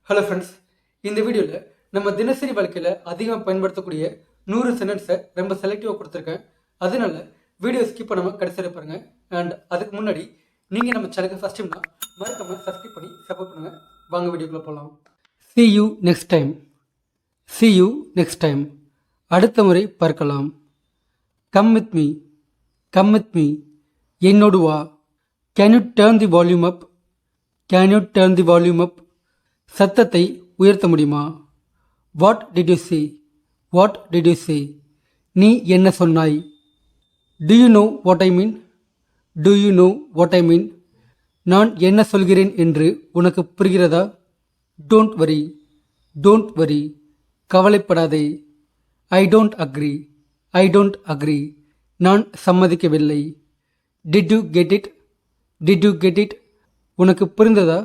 Hello friends, இந்த வீடியோவில் நம்ம தினசரி வாழ்க்கையில் அதிகமாக பயன்படுத்தக்கூடிய 100 சென்டென்ஸை ரொம்ப செலக்டிவாக கொடுத்துருக்கேன். அதனால வீடியோ ஸ்கிப் பண்ணாமல் கடைசியில் பாருங்கள். அண்ட் அதுக்கு முன்னாடி நீங்கள் நம்ம சேனலுக்கு ஃபஸ்ட் டைம்னா மறக்காமல் சப்ஸ்கிரைப் பண்ணி சப்போர்ட் பண்ணுங்கள். வாங்க வீடியோக்குள்ளே போகலாம். See you next time. See you next time. அடுத்த முறை பார்க்கலாம். Come with me. Come with me. என்னோடு வா. Can you turn the volume up? Can you turn the volume up? சத்தத்தை உயர்த்த முடியுமா? What did you say? What did you say? நீ என்ன சொன்னாய்? Do you know what I mean? Do you know what I mean? நான் என்ன சொல்கிறேன் என்று உனக்கு புரிகிறதா? Don't worry. Don't worry. கவலைப்படாதே. I don't agree. I don't agree. நான் சம்மதிக்கவில்லை. Did you get it? Did you get it? உனக்கு புரிந்ததா?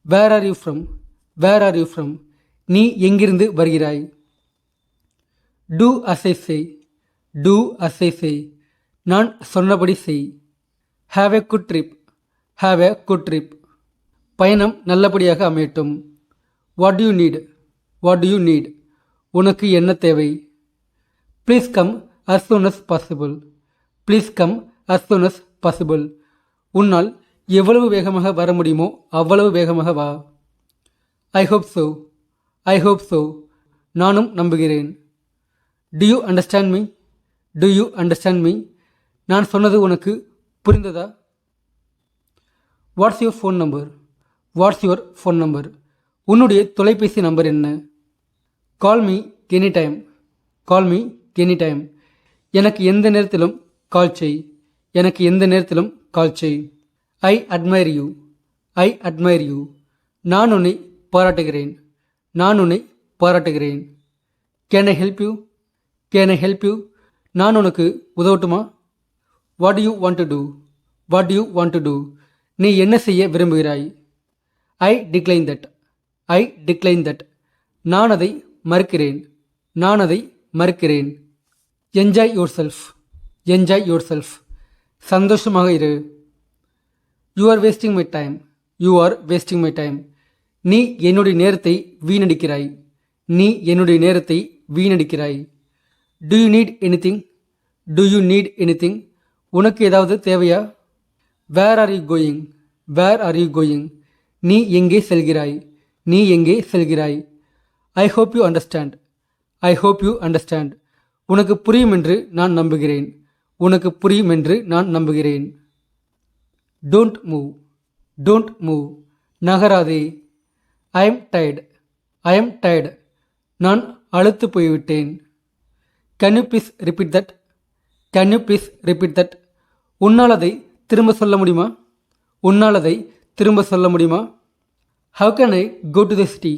Where are you from? Where are you from? நீ எங்கிருந்து வருகிறாய்? டூ அசை செய். டூ அசை செய். நான் சொன்னபடி செய். Have a good trip. Have a good trip. பயணம் நல்லபடியாக அமையட்டும். What do you need? What do you need? உனக்கு என்ன தேவை? Please come as soon as possible. Please come as soon as possible. உன்னால் எவ்வளவு வேகமாக வர முடியுமோ அவ்வளவு வேகமாக வா. I hope so. I hope so. நானும் நம்புகிறேன். Do you understand me? Do you understand me? நான் சொன்னது உனக்கு புரிந்ததா? What's your phone number? Watts your phone number? உன்னுடைய தொலைபேசி நம்பர் என்ன? Call me any time. Call me any time. எனக்கு எந்த நேரத்திலும் கால் செய். எனக்கு எந்த நேரத்திலும் கால் செய். I admire you. I admire you. நான் உன்னை பாராட்டுகிறேன். நான் உன்னை பாராட்டுகிறேன். Can I help you? Can I help you? நான் உனக்கு உதவட்டுமா? What do you want to do? What do you want to do? நீ என்ன செய்ய விரும்புகிறாய்? I decline that. I decline that. நான் அதை மறுக்கிறேன். நான் அதை மறுக்கிறேன். Enjoy yourself. Enjoy yourself. சந்தோஷமாக இரு. You are wasting my time. You are wasting my time. நீ என்னுடைய நேரத்தை வீணடிக்கிறாய். நீ என்னுடைய நேரத்தை வீணடிக்கிறாய். Do you need anything? Do you need anything? உனக்கு ஏதாவது தேவையா? Where are you going? Where are you going? நீ எங்கே செல்கிறாய்? நீ எங்கே செல்கிறாய்? I hope you understand. I hope you understand. உனக்கு புரியும் என்று நான் நம்புகிறேன். உனக்கு புரியும் என்று நான் நம்புகிறேன். Don't move. Don't move. நகராதே. I am tired. I am tired. நான் அழுத்து போய்விட்டேன். Can you please repeat that? Can you please repeat that? உன்னால் அதை திரும்ப சொல்ல முடியுமா? உன்னால் அதை திரும்ப சொல்ல முடியுமா? How can I go to the city?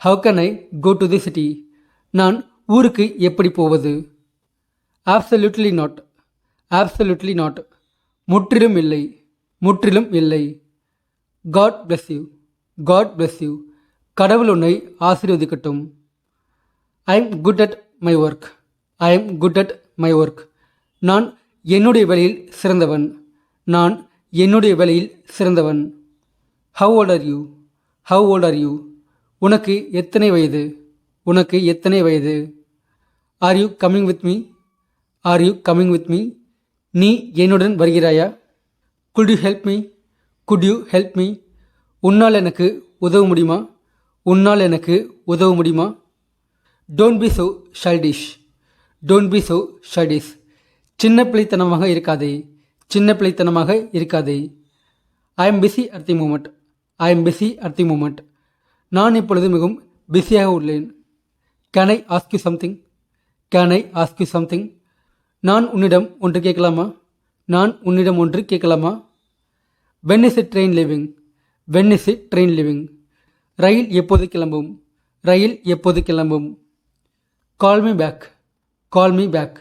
How can I go to the city? நான் ஊருக்கு எப்படி போவது? Absolutely not. Absolutely not. முற்றிலும் இல்லை. முற்றிலும் இல்லை. God bless you. God bless you. கடவுள் உன்னை ஆசீர்வதிக்கட்டும். I am good at my work. I am good at my work. நான் என்னுடைய வேலையில் சிறந்தவன். நான் என்னுடைய வேலையில் சிறந்தவன். How old are you? How old are you? உனக்கு எத்தனை வயது? உனக்கு எத்தனை வயது? Are you coming with me? Are you coming with me? நீ என்னுடன் வருகிறாயா? Could you help me? Could you help me? உன்னால் எனக்கு உதவ முடியுமா? உன்னால் எனக்கு உதவ முடியுமா? Don't be so childish. Don't be so childish. சின்ன பிள்ளைத்தனமாக இருக்காதே. சின்ன பிள்ளைத்தனமாக இருக்காதே. I am busy at the moment. I am busy at the moment. நான் இப்பொழுது மிகவும் பிஸியாக உள்ளேன். Can I ask you something? Can I ask you something? நான் உன்னிடம் ஒன்று கேட்கலாமா? நான் உன்னிடம் ஒன்று கேட்கலாமா? When is it train leaving? When is it train leaving? ரயில் எப்போது கிளம்பும்? ரயில் எப்போது கிளம்பும்? Call me back. Call me back.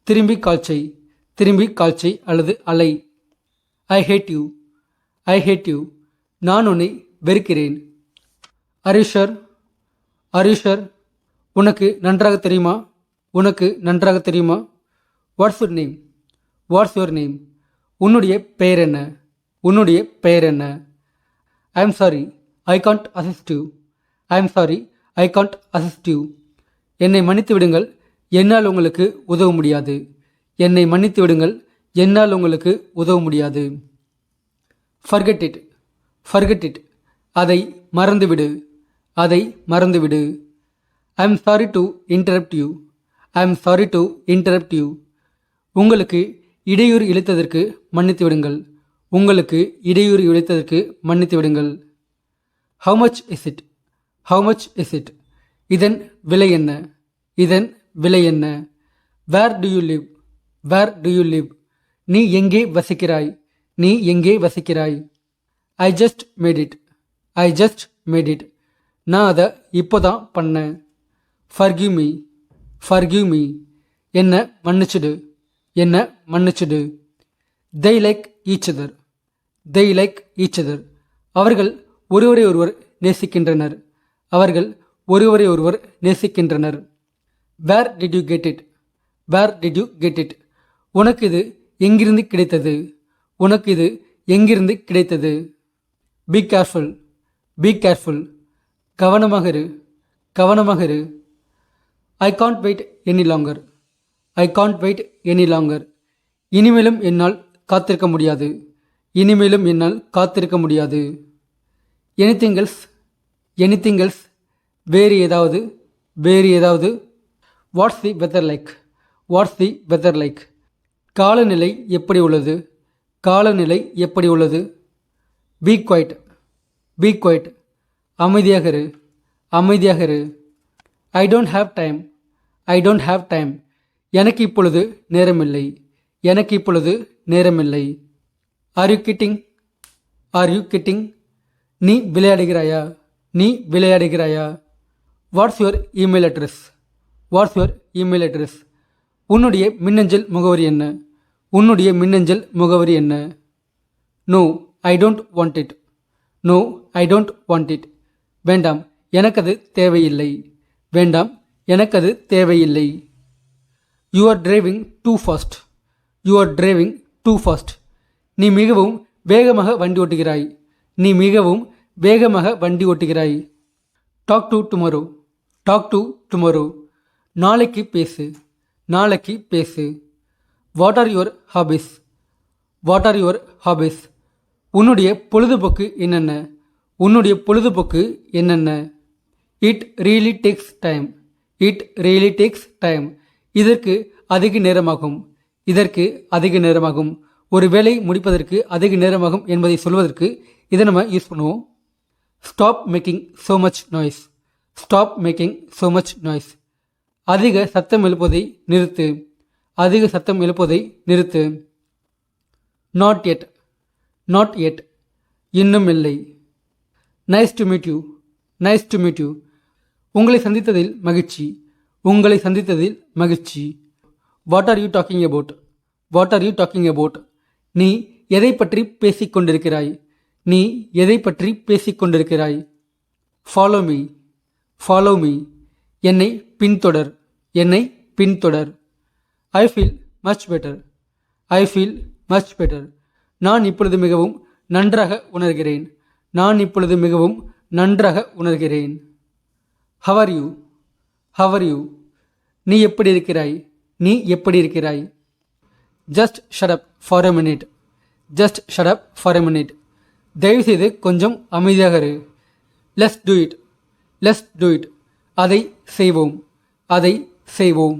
திரும்பி கால் செய். திரும்பி கால் செய் அல்லது அலை. I hate you. I hate you. நான் உன்னை வெறுக்கிறேன். Are you sure? Are you sure? உனக்கு நன்றாக தெரியுமா? உனக்கு நன்றாக தெரியுமா? What's your name? What's your name? உன்னுடைய பெயர் என்ன? உன்னுடைய பெயர் என்ன? ஐ am sorry, I can't assist you. I am sorry, I can't assist you. என்னை மன்னித்து விடுங்கள், என்னால் உங்களுக்கு உதவ முடியாது. என்னை மன்னித்து விடுங்கள், என்னால் உங்களுக்கு உதவ முடியாது. Forget it, forget it. அதை மறந்துவிடு, அதை மறந்துவிடு. I am sorry to interrupt you, I am sorry to interrupt you. உங்களுக்கு இடையூறு இழைத்ததற்கு மன்னித்து விடுங்கள், உங்களுக்கு இடையூறு இழைத்ததற்கு மன்னித்து விடுங்கள். How much is it, how much is it. இதன் விலை என்ன, இதன் விலை என்ன. Where do you live, where do you live. நீ எங்கே வசிக்கிறாய், நீ எங்கே வசிக்கிறாய். I just made it, I just made it. நான் அதை இப்போதான் பண்ணேன். Forgive me, forgive me. என்ன மன்னிச்சுடு, என்ன மன்னிச்சுடு. they like each other, they like each other. அவர்கள் ஒருவரை ஒருவர் நேசிக்கின்றனர், அவர்கள் ஒருவரை ஒருவர் நேசிக்கின்றனர். Where did you get it, where did you get it. உனக்கு இது எங்கிருந்து கிடைத்தது, உனக்கு இது எங்கிருந்து கிடைத்தது. Be careful, be careful. கவனமாக இரு, கவனமாக இரு. I can't wait any longer, I can't wait any longer. இனிமேலும் என்னால் காத்திருக்க முடியாது, இனிமேலும் என்னால் காத்திருக்க முடியாது. Anything else, anything else. வேறு ஏதாவது, வேறு ஏதாவது. What's the weather like, what's the weather like. காலநிலை எப்படி உள்ளது, காலநிலை எப்படி உள்ளது. Be quiet, be quiet. அமைதியாக இரு, அமைதியாக இரு. I don't have time, I don't have time. எனக்கு இப்பொழுது நேரமில்லை, எனக்கு இப்பொழுது நேரமில்லை. Are you kidding, are you kidding. நீ விளையாடுகிறாயா, நீ விளையாடுகிறாயா. What's your email address, what's your email address. உன்னுடைய மின்னஞ்சல் முகவரி என்ன, உன்னுடைய மின்னஞ்சல் முகவரி என்ன. No I don't want it, no I don't want it. வேண்டாம், எனக்கது தேவையில்லை, வேண்டாம், எனக்கது தேவையில்லை. You are driving too fast, you are driving too fast. நீ மிகவும் வேகமாக வண்டி ஓட்டுகிறாய், நீ மிகவும் வேகமாக வண்டி ஓட்டுகிறாய். Talk to tomorrow, talk to tomorrow. நாளைக்கு பேசு, நாளைக்கு பேசு. What are your hobbies, what are your hobbies. உன்னுடைய பொழுதுபோக்கு என்னென்ன, உன்னுடைய பொழுதுபோக்கு என்னென்ன. It really takes time, it really takes time. இதற்கு அதிக நேரமாகும், இதற்கு அதிக நேரமாகும். ஒரு வேலை முடிப்பதற்கு அதிக நேரமாகும் என்பதை சொல்வதற்கு இதை நம்ம யூஸ் பண்ணுவோம். Stop making so much noise, stop making so much noise. அதிக சத்தம் எழுப்புவதை நிறுத்து, அதிக சத்தம் எழுப்புவதை நிறுத்து. Not yet, not yet. இன்னும் இல்லை. Nice to meet you, nice to meet you. உங்களை சந்தித்ததில் மகிழ்ச்சி, உங்களை சந்தித்ததில் மகிழ்ச்சி. What are you talking about, what are you talking about. நீ எதை பற்றி பேசிக் கொண்டிருக்கிறாய், நீ எதை பற்றி பேசிக் கொண்டிருக்கிறாய். Follow me, follow me. என்னை பின்தொடர், என்னை பின்தொடர். I feel much better, I feel much better. நான் இப்பொழுது மிகவும் நன்றாக உணர்கிறேன், நான் இப்பொழுது மிகவும் நன்றாக உணர்கிறேன். How are you, how are you. நீ எப்படி இருக்கிறாய், நீ எப்படி இருக்கிறாய். Just shut up for a minute, just shut up for a minute. தயவுசெய்து கொஞ்சம் அமைதியாக இரு. Let's do it, let's do it. அதை செய்வோம், அதை செய்வோம்.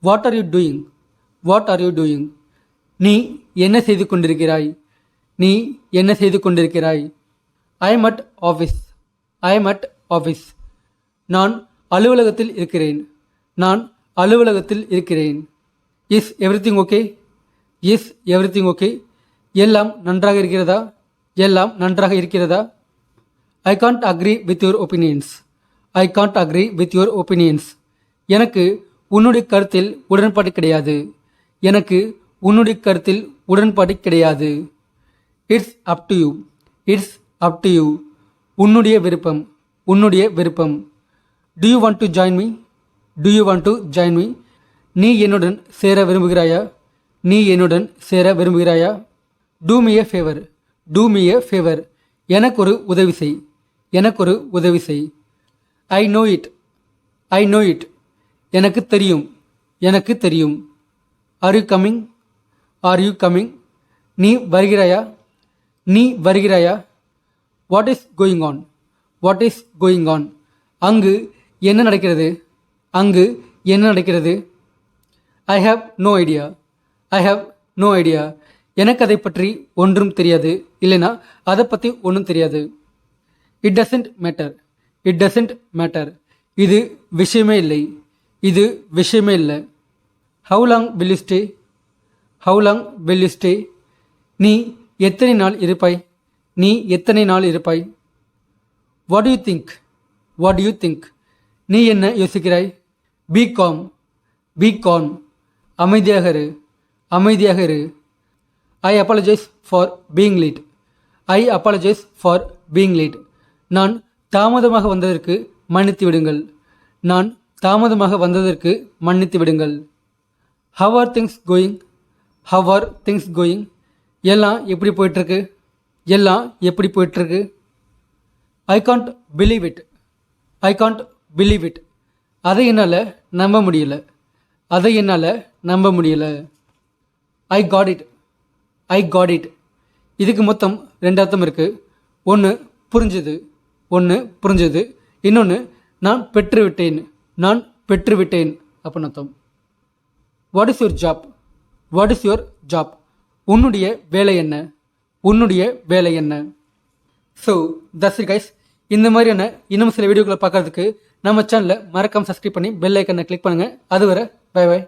What are you doing, what are you doing. நீ என்ன செய்து கொண்டிருக்கிறாய், நீ என்ன செய்து கொண்டிருக்கிறாய். I am at office, I am at office. நான் அலுவலகத்தில் இருக்கிறேன், நான் அலுவலகத்தில் இருக்கிறேன். Is everything okay, is everything okay. எல்லாம் நன்றாக இருக்கிறதா, எல்லாம் நன்றாக இருக்கிறதா. I can't agree with your opinions, I can't agree with your opinions. எனக்கு உன்னுடைய கருத்தில் உடன்பாடு கிடையாது, எனக்கு உன்னுடைய கருத்தில் உடன்பாடு கிடையாது. It's up to you, it's up to you. உன்னுடைய விருப்பம், உன்னுடைய விருப்பம். Do you want to join me, do you want to join me. நீ என்னுடன் சேர விரும்புகிறாயா, நீ என்னுடன் சேர விரும்புகிறாயா. Do me a favour, do me a favour. எனக்கு ஒரு உதவி செய், எனக்கு ஒரு உதவி செய். I know it. I know it. எனக்கு தெரியும். எனக்கு தெரியும். Are you coming? Are you coming? நீ வருகிறாயா? நீ வருகிறாயா? What is going on? What is going on? அங்கு என்ன நடக்கிறது? அங்கு என்ன நடக்கிறது? I have no idea. I have no idea. எனக்கு அதை பற்றி ஒன்றும் தெரியாது. இல்லைனா அதை பற்றி ஒன்றும் தெரியாது. It doesn't matter. It doesn't matter. இது விஷயமே இல்லை. இது விஷயமே இல்லை. How long will you stay? How long will you stay? நீ எத்தனை நாள் இருப்பாய்? நீ எத்தனை நாள் இருப்பாய்? What you think? What you think? நீ என்ன யோசிக்கிறாய்? Be calm. Be calm. அமைதியாக இரு. அமைதியாக இரு. I apologise for being late. I apologise for being late. நான் தாமதமாக வந்ததற்கு மன்னித்து விடுங்கள். நான் தாமதமாக வந்ததற்கு மன்னித்து விடுங்கள். How are things going? How are things going? எல்லாம் எப்படி போயிட்டுருக்கு? எல்லாம் எப்படி போயிட்டுருக்கு? I can't believe it. I can't believe it. அதை என்னால் நம்ப முடியல. அதை என்னால் நம்ப முடியல. I got it. I got it. இதுக்கு மொத்தம் 2 அர்த்தம் இருக்குது. ஒன்று புரிஞ்சுது. ஒன்று புரிஞ்சுது. இன்னொன்று நான் பெற்றுவிட்டேன். நான் பெற்றுவிட்டேன் அப்படின்னு அர்த்தம். What is your job? What is your job? உன்னுடைய வேலை என்ன? உன்னுடைய வேலை என்ன? So that's it guys. இந்த மாதிரியான இன்னும் சில வீடியோக்களை பார்க்கறதுக்கு நம்ம சேனலை மறக்காமல் சப்ஸ்கிரைப் பண்ணி பெல் ஐக்கனை கிளிக் பண்ணுங்கள். அதுவரை பை பை.